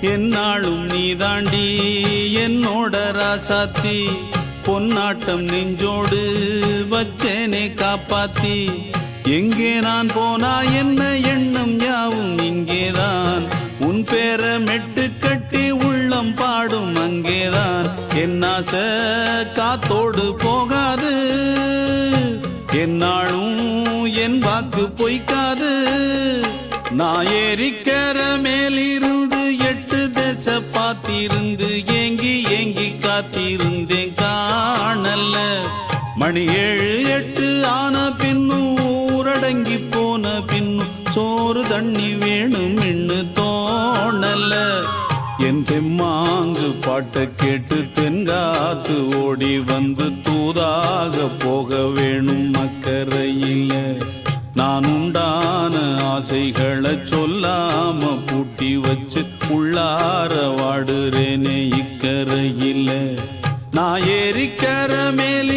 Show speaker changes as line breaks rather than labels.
என்னாலும் நீ தாண்டி என்னோட ராசாத்தி பொன்னாட்டம் நெஞ்சோடு வச்சேனே காப்பாத்தி எங்கே நான் போனா என்ன எண்ணம் யாவும் இங்கேதான் உன் பேர மெட்டு கட்டி உள்ளம் பாடும் அங்கேதான் என் ஆசை காத்தோடு போகாது என்னாலும் என் வாக்கு பொய்க்காது நான் ஏறிக்கர மேலிருந்து 8 தேச பார்த்திருந்து ஏங்கி ஏங்கி காத்திருந்தேன் காணல்ல மணி 7 8 ஆன பின்னும் ஊரடங்கி போன பின்னும் சோறு தண்ணி வேணும் இன்னு தோணல என் தெம்மாங்கு பாட்டை கேட்டு தென்காத்து ஓடி வந்து தூதாக போக வேணும் அக்கறையில நான் உண்டான ஆசைகளை சொல்லாம பூட்டி வச்சு உள்ளார வாடுறேனே இக்கரையில நான் ஏறிக்கர மேல்